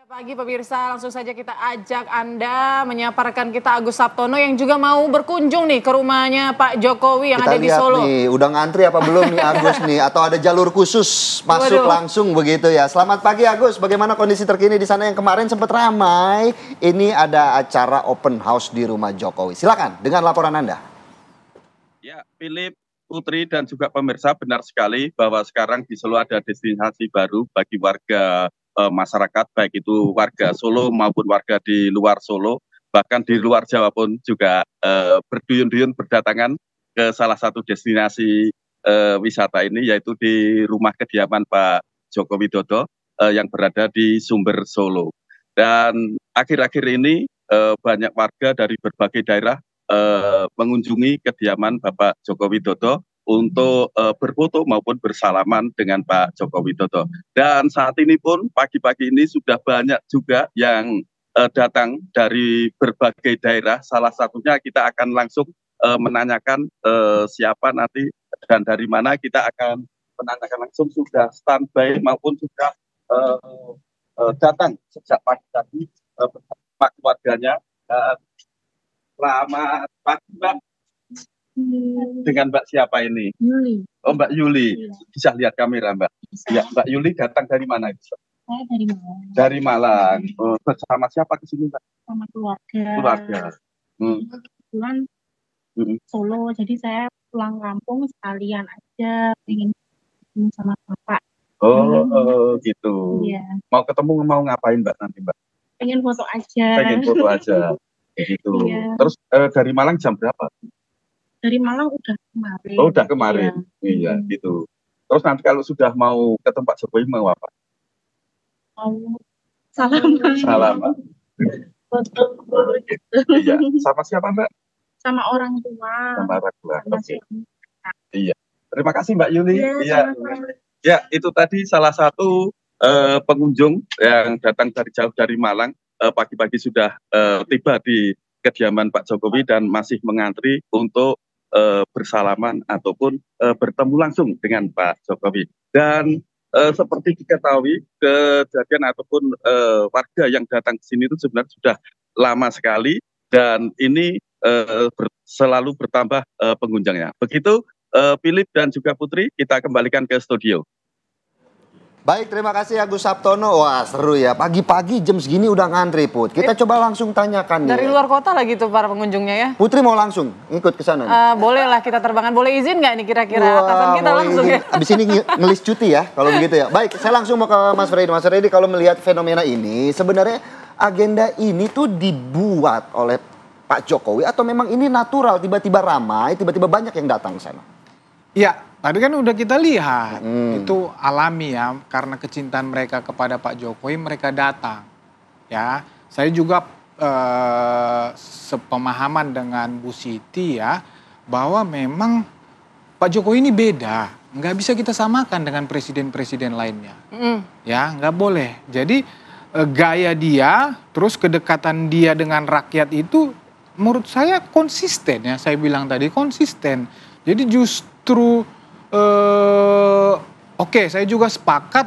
Pagi pemirsa, langsung saja kita ajak Anda menyapa rekan kita Agus Saptono yang juga mau berkunjung nih ke rumahnya Pak Jokowi yang kita ada di Solo. Nih, udah ngantri apa belum nih Agus nih? Atau ada jalur khusus masuk langsung begitu ya? Selamat pagi Agus, bagaimana kondisi terkini di sana yang kemarin sempat ramai? Ini ada acara open house di rumah Jokowi. Silakan dengan laporan Anda. Ya, Philip, Putri dan juga pemirsa, benar sekali bahwa sekarang di Solo ada destinasi baru bagi warga masyarakat, baik itu warga Solo maupun warga di luar Solo, bahkan di luar Jawa pun juga berduyun-duyun berdatangan ke salah satu destinasi wisata ini, yaitu di rumah kediaman Pak Joko Widodo yang berada di Sumber Solo. Dan akhir-akhir ini banyak warga dari berbagai daerah mengunjungi kediaman Bapak Joko Widodo untuk berfoto maupun bersalaman dengan Pak Joko Widodo. Dan saat ini pun pagi-pagi ini sudah banyak juga yang datang dari berbagai daerah. Salah satunya kita akan langsung menanyakan siapa nanti dan dari mana. Kita akan menanyakan langsung, sudah standby maupun sudah datang sejak pagi tadi bersama keluarganya. Selamat pagi, Mbak. Dengan Mbak siapa ini? Yuli. Oh, Mbak Yuli. Iya. Bisa lihat kamera, Mbak? Bisa. Ya, Mbak Yuli datang dari mana? Saya dari Malang. Dari Malang. Oh, bersama siapa ke sini, Mbak? Sama keluarga. Keluarga. Kebetulan Solo, jadi saya pulang kampung sekalian aja pengen ketemu sama bapak. Oh, gitu. Iya. Mau ketemu, mau ngapain, Mbak, nanti, Mbak? Pengen foto aja. Pengen foto aja. Gitu. Iya. Terus dari Malang jam berapa? Dari Malang udah kemarin. Oh, udah kemarin. Iya, gitu. Terus nanti kalau sudah mau ke tempat Jokowi mau apa? Mau salaman. Salaman. Foto gitu. Iya. Sama siapa, Mbak? Sama orang tua. Sama orang tua. Sama Oke. suami. Iya. Terima kasih Mbak Yuli. Iya, sama-sama. Ya, itu tadi salah satu pengunjung yang datang dari jauh dari Malang. Pagi-pagi sudah tiba di kediaman Pak Jokowi dan masih mengantri untuk bersalaman ataupun bertemu langsung dengan Pak Jokowi. Dan seperti diketahui, kejadian ataupun warga yang datang ke sini itu sebenarnya sudah lama sekali dan ini selalu bertambah pengunjungnya. Begitu Philip dan juga Putri, kita kembalikan ke studio. Baik, terima kasih Agus Saptono. Wah, seru ya. Pagi-pagi jam segini udah ngantri, Put. Kita coba langsung tanyakan nih. Dari luar kota lagi tuh para pengunjungnya ya. Putri mau langsung ikut ke sana nih? Boleh lah kita terbangan. Boleh izin nggak nih kira-kira atasan kita langsung ya? Abis ini ngelis cuti ya, kalau begitu ya. Baik, saya langsung mau ke Mas Freddy. Mas Freddy, kalau melihat fenomena ini, sebenarnya agenda ini tuh dibuat oleh Pak Jokowi atau memang ini natural, tiba-tiba ramai, tiba-tiba banyak yang datang ke sana? Ya, tadi kan udah kita lihat, itu alami ya, karena kecintaan mereka kepada Pak Jokowi, mereka datang. Ya, saya juga sepemahaman dengan Bu Siti ya, bahwa memang Pak Jokowi ini beda, nggak bisa kita samakan dengan presiden-presiden lainnya. Ya, nggak boleh. Jadi gaya dia, terus kedekatan dia dengan rakyat itu, menurut saya konsisten ya, saya bilang tadi konsisten. Jadi justru oke, saya juga sepakat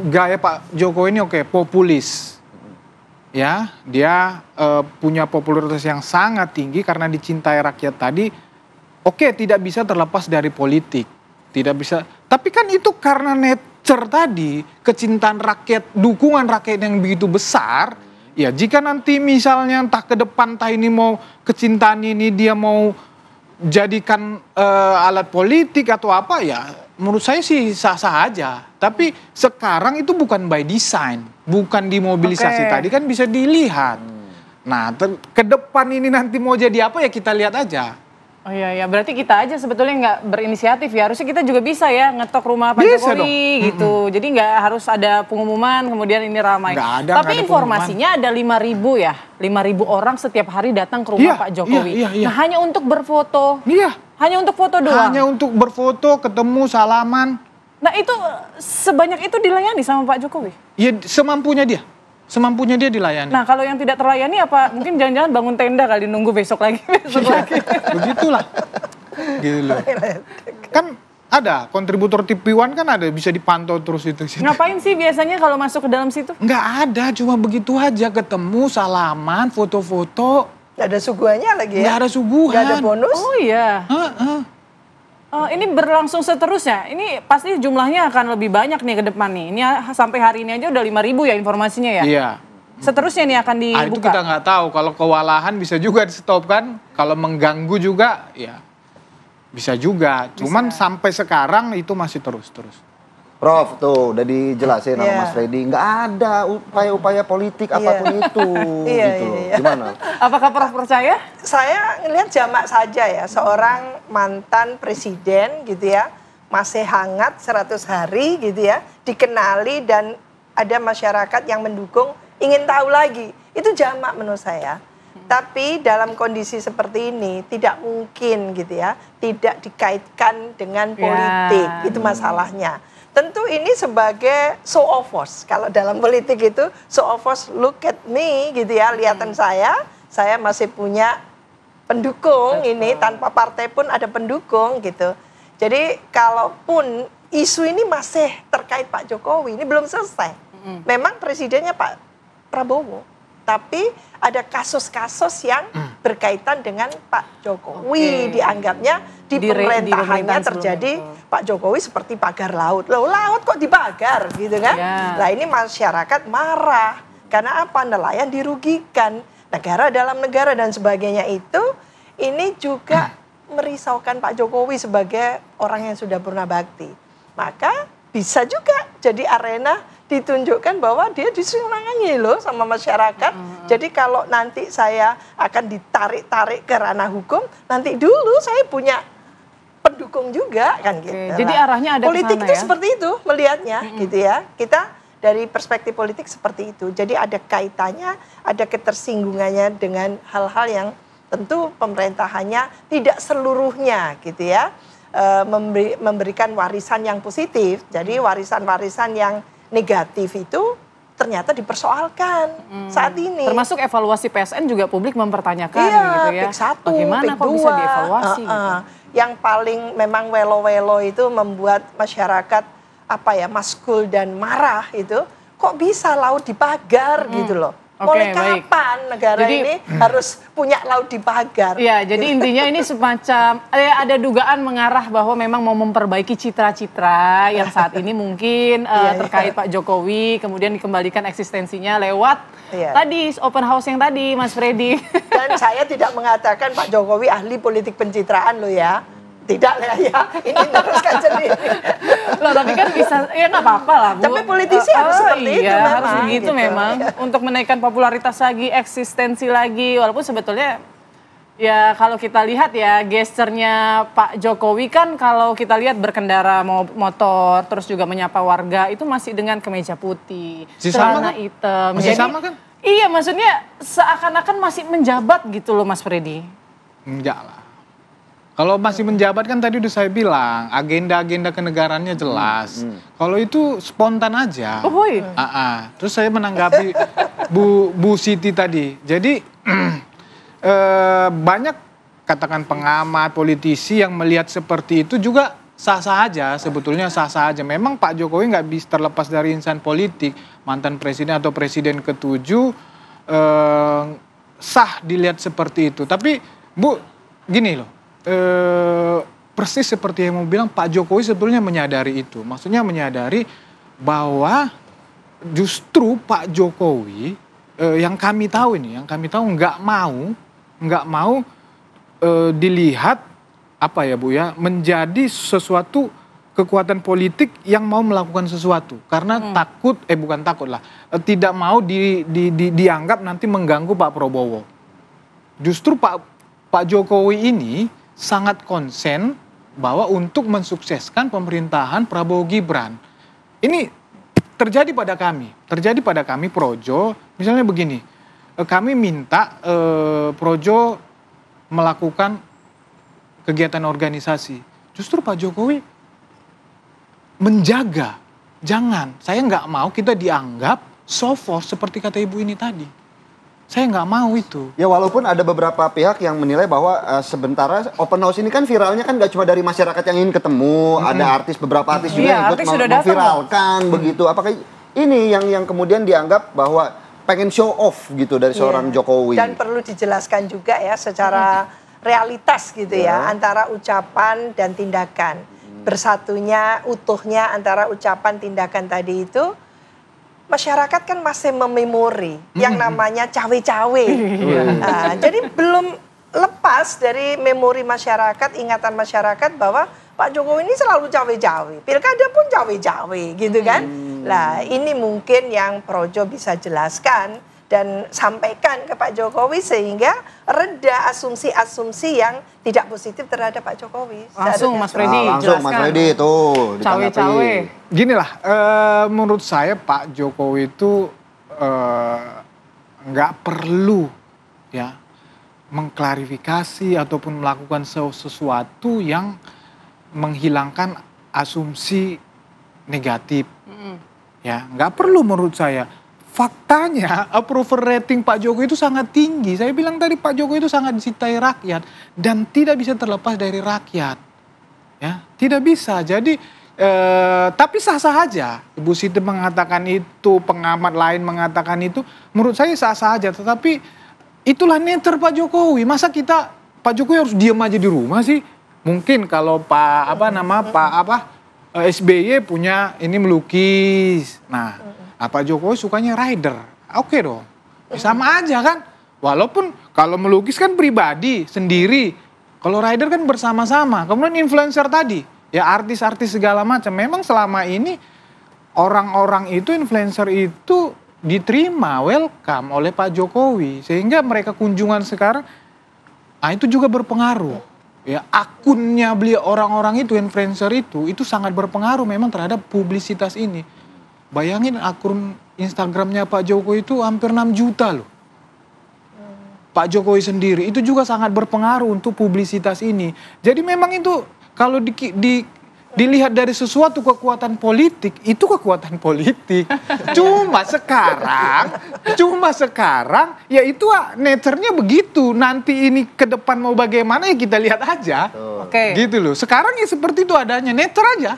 gaya Pak Jokowi ini populis. Ya, dia punya popularitas yang sangat tinggi karena dicintai rakyat tadi. Oke, tidak bisa terlepas dari politik. Tidak bisa. Tapi kan itu karena nature tadi, kecintaan rakyat, dukungan rakyat yang begitu besar. Ya, jika nanti misalnya entah ke depan entah ini mau kecintaan ini dia mau jadikan alat politik atau apa ya, menurut saya sih sah-sah aja. Tapi sekarang itu bukan by design, bukan dimobilisasi tadi kan bisa dilihat. Nah, ke depan ini nanti mau jadi apa ya kita lihat aja. Oh iya, ya berarti kita aja sebetulnya nggak berinisiatif ya. Harusnya kita juga bisa ya ngetok rumah Pak Bisa Jokowi gitu. Jadi nggak harus ada pengumuman kemudian ini ramai. Tapi informasinya ada 5.000 ya. 5.000 orang setiap hari datang ke rumah Pak Jokowi. Nah, hanya untuk berfoto. Hanya untuk foto doang. Hanya untuk berfoto, ketemu, salaman. Nah, itu sebanyak itu dilayani sama Pak Jokowi? Ya semampunya dia. Semampunya dia dilayani. Nah, kalau yang tidak terlayani apa? Mungkin jangan-jangan bangun tenda kali nunggu besok lagi. Begitulah. Gitu loh. Kan Ada, kontributor TV One kan ada, bisa dipantau terus itu. Ngapain sih biasanya kalau masuk ke dalam situ? Nggak ada, cuma begitu aja ketemu, salaman, foto-foto. Nggak ada suguhannya lagi ya? Nggak ada suguhan. Nggak ada bonus? Oh iya. Ini berlangsung seterusnya. Ini pasti jumlahnya akan lebih banyak nih ke depan nih. Ini sampai hari ini aja udah 5.000 ya informasinya ya? Iya. Seterusnya nih akan dibuka. Itu kita nggak tahu. Kalau kewalahan bisa juga di stop kan. Kalau mengganggu juga ya bisa juga. Cuman sampai sekarang itu masih terus. Prof, tuh udah dijelasin sama Mas Freddy, nggak ada upaya-upaya politik apapun itu. Gitu loh. Gimana? Apakah Prof percaya? Saya ngelihat jamak saja ya, seorang mantan presiden gitu ya, masih hangat 100 hari gitu ya, dikenali dan ada masyarakat yang mendukung, ingin tahu lagi. Itu jamak menurut saya. Tapi dalam kondisi seperti ini tidak mungkin gitu ya, tidak dikaitkan dengan politik, itu masalahnya. Tentu ini sebagai show of force. Kalau dalam politik itu show of force, look at me gitu ya, lihatan saya masih punya pendukung. Ini tanpa partai pun ada pendukung gitu. Jadi kalaupun isu ini masih terkait Pak Jokowi, ini belum selesai. Memang presidennya Pak Prabowo, tapi ada kasus-kasus yang berkaitan dengan Pak Jokowi. Dianggapnya di pemerintahannya terjadi Pak Jokowi seperti pagar laut. Loh, laut kok dipagar gitu kan? Nah ini masyarakat marah. Karena apa? Nelayan dirugikan. Negara dalam negara dan sebagainya itu. Ini juga merisaukan Pak Jokowi sebagai orang yang sudah purna bakti. Maka bisa juga jadi arena ditunjukkan bahwa dia disenangi loh sama masyarakat. Jadi kalau nanti saya akan ditarik-tarik ke ranah hukum, nanti dulu saya punya pendukung juga kan gitu. Jadi arahnya ada politik kesana, itu ya? Seperti itu melihatnya gitu ya. Kita dari perspektif politik seperti itu. Jadi ada kaitannya, ada ketersinggungannya dengan hal-hal yang tentu pemerintahannya tidak seluruhnya gitu ya. Memberikan warisan yang positif. Jadi warisan-warisan yang negatif itu ternyata dipersoalkan saat ini. Termasuk evaluasi PSN juga publik mempertanyakan gitu ya. PIK 1, bagaimana PIK 2, kok bisa dievaluasi gitu. Yang paling memang welo-welo itu membuat masyarakat maskul dan marah itu. Kok bisa laut dipagar gitu loh. Mulai kapan negara ini harus punya laut dipagar? Iya, jadi intinya ini semacam ada dugaan mengarah bahwa memang mau memperbaiki citra-citra yang saat ini mungkin terkait Pak Jokowi, kemudian dikembalikan eksistensinya lewat tadi open house yang tadi, Mas Freddy. Dan saya tidak mengatakan Pak Jokowi ahli politik pencitraan loh ya. Tidak lah ya, ini teruskan sendiri. Loh, tapi kan bisa, ya nggak apa-apa lah Bu. Tapi politisi harus seperti itu memang. Harus begitu gitu. Memang, untuk menaikkan popularitas lagi, eksistensi lagi. Walaupun sebetulnya, ya kalau kita lihat ya, gesturnya Pak Jokowi kan kalau kita lihat berkendara motor, terus juga menyapa warga, itu masih dengan kemeja putih, celana hitam. Masih sama kan? Iya, maksudnya seakan-akan masih menjabat gitu loh Mas Freddy. Enggak lah. Kalau masih menjabat kan tadi udah saya bilang, agenda-agenda kenegaraannya jelas. Kalau itu spontan aja. Oh boy. Terus saya menanggapi Bu Siti tadi. Jadi banyak katakan pengamat, politisi yang melihat seperti itu juga sah-sah aja, sebetulnya sah-sah aja. Memang Pak Jokowi nggak bisa terlepas dari insan politik, mantan presiden atau presiden ke-7 sah dilihat seperti itu. Tapi Bu, gini loh. Persis seperti yang mau bilang Pak Jokowi sebetulnya menyadari itu. Maksudnya menyadari bahwa justru Pak Jokowi yang kami tahu nggak mau dilihat Bu ya menjadi sesuatu kekuatan politik yang mau melakukan sesuatu karena tidak mau dianggap nanti mengganggu Pak Prabowo. Justru Pak Jokowi ini sangat konsen bahwa untuk mensukseskan pemerintahan Prabowo Gibran. Ini terjadi pada kami Projo, misalnya begini, kami minta Projo melakukan kegiatan organisasi. Justru Pak Jokowi menjaga, saya nggak mau kita dianggap so force seperti kata ibu ini tadi. Saya nggak mau itu. Ya walaupun ada beberapa pihak yang menilai bahwa sementara open house ini kan viralnya kan nggak cuma dari masyarakat yang ingin ketemu, ada beberapa artis juga yang ikut memviralkan begitu. Apakah ini yang kemudian dianggap bahwa pengen show off gitu dari seorang Jokowi? Dan perlu dijelaskan juga ya secara realitas gitu ya antara ucapan dan tindakan. Bersatunya, utuhnya antara ucapan tindakan tadi itu, masyarakat kan masih mememori yang namanya cawe-cawe. Nah, jadi belum lepas dari memori masyarakat, ingatan masyarakat bahwa Pak Jokowi ini selalu cawe-cawe. Pilkada pun cawe-cawe gitu kan. Nah ini mungkin yang Projo bisa jelaskan dan sampaikan ke Pak Jokowi sehingga reda asumsi-asumsi yang tidak positif terhadap Pak Jokowi. Langsung Mas Freddy langsung Mas Freddy itu cawe-cawe. Gini lah, menurut saya Pak Jokowi itu nggak perlu ya mengklarifikasi ataupun melakukan sesuatu yang menghilangkan asumsi negatif. Ya, nggak perlu menurut saya. Faktanya approval rating Pak Jokowi itu sangat tinggi. Saya bilang tadi Pak Jokowi itu sangat dicintai rakyat dan tidak bisa terlepas dari rakyat. Ya, tidak bisa. Jadi tapi sah-sah aja. Ibu Siti mengatakan itu, pengamat lain mengatakan itu, menurut saya sah-sah aja. Tetapi itulah nature Pak Jokowi. Masa Pak Jokowi harus diam aja di rumah sih? Mungkin kalau Pak SBY punya ini melukis. Nah, Pak Jokowi sukanya rider. Oke dong. Sama aja kan. Walaupun kalau melukis kan pribadi, sendiri. Kalau rider kan bersama-sama. Kemudian influencer tadi. Ya artis-artis segala macam. Memang selama ini orang-orang itu, influencer itu diterima, welcome oleh Pak Jokowi. Sehingga mereka kunjungan sekarang, itu juga berpengaruh. Ya, akunnya beliau orang-orang itu, influencer itu sangat berpengaruh memang terhadap publisitas ini. Bayangin akun Instagramnya Pak Jokowi itu hampir 6 juta loh. Pak Jokowi sendiri itu juga sangat berpengaruh untuk publisitas ini. Jadi memang itu kalau dilihat dari sesuatu kekuatan politik, itu kekuatan politik. Cuma sekarang ya itu nature-nya begitu. Nanti ini ke depan mau bagaimana ya kita lihat aja. Oke. Gitu loh. Sekarang ya seperti itu adanya, nature aja.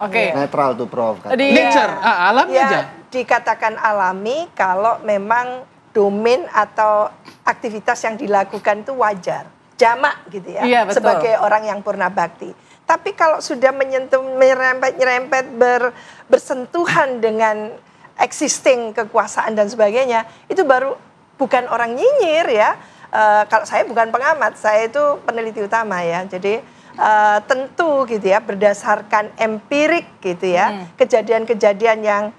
Oke. Netral tuh Prof. Nature, alami aja. Dikatakan alami kalau memang domain atau aktivitas yang dilakukan itu wajar. Jamak gitu ya. Iya, betul. Sebagai orang yang purna bakti. Tapi kalau sudah menyentuh, nyerempet, bersentuhan dengan existing kekuasaan dan sebagainya, itu baru bukan orang nyinyir ya. Kalau saya bukan pengamat, saya itu peneliti utama ya. Jadi tentu gitu ya, berdasarkan empirik gitu ya, kejadian-kejadian yang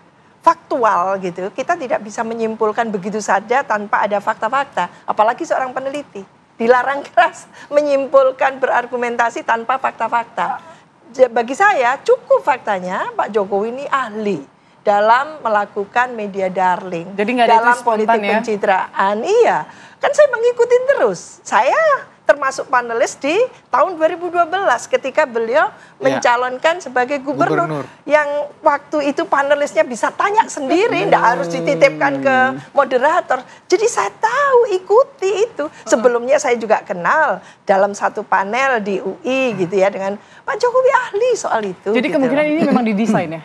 faktual gitu, kita tidak bisa menyimpulkan begitu saja tanpa ada fakta-fakta. Apalagi seorang peneliti. Dilarang keras menyimpulkan berargumentasi tanpa fakta-fakta. Bagi saya cukup faktanya Pak Jokowi ini ahli dalam melakukan media darling. Jadi nggak ada dalam spontan politik pencitraan. Iya, kan saya mengikuti terus. Saya termasuk panelis di tahun 2012 ketika beliau mencalonkan sebagai gubernur. Yang waktu itu panelisnya bisa tanya sendiri, tidak harus dititipkan ke moderator. Jadi saya tahu, ikuti itu. Sebelumnya saya juga kenal dalam satu panel di UI gitu ya dengan Pak Jokowi ahli soal itu. Jadi gitu kemungkinan ini memang didesain ya?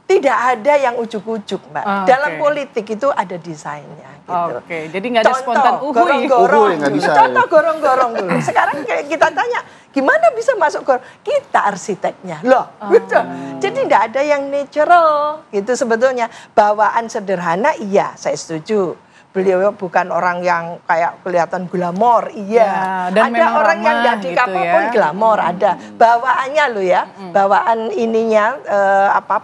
Tidak ada yang ujuk-ujuk, Mbak. Dalam politik itu ada desainnya. Gitu. Jadi nggak ada spontan gorong-gorong. Contoh gorong-gorong dulu. Sekarang kita tanya, gimana bisa masuk gorong? Kita arsiteknya. Loh, gitu. Jadi tidak ada yang natural gitu sebetulnya. Bawaan sederhana, iya saya setuju. Beliau bukan orang yang kayak kelihatan glamor, iya. Dan ada orang yang tidak dikapa gitu pun glamor, ada. Bawaannya loh ya, bawaan ininya,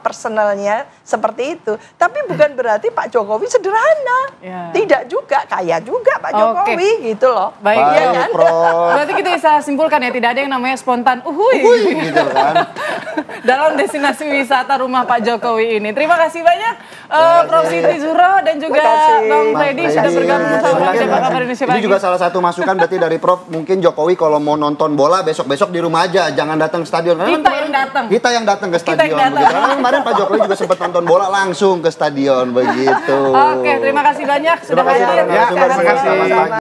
personalnya seperti itu. Tapi bukan berarti Pak Jokowi sederhana. Tidak juga, kaya juga Pak Jokowi gitu loh. Baik, ya kan? Berarti kita bisa simpulkan ya, tidak ada yang namanya spontan uhuy gitu kan. Dalam destinasi wisata rumah Pak Jokowi ini. Terima kasih banyak Prof Siti Zuhro dan juga Bang Freddy Freddy sudah bergabung bersama kami di Kabar Indonesia Pagi. Ini juga salah satu masukan berarti dari Prof. Mungkin Jokowi kalau mau nonton bola besok-besok di rumah aja, jangan datang ke stadion. Kita yang datang. Kita yang datang ke stadion. Karena kemarin Pak Jokowi juga sempat nonton bola langsung ke stadion begitu. Oke, terima kasih banyak sudah hadir. Terima kasih.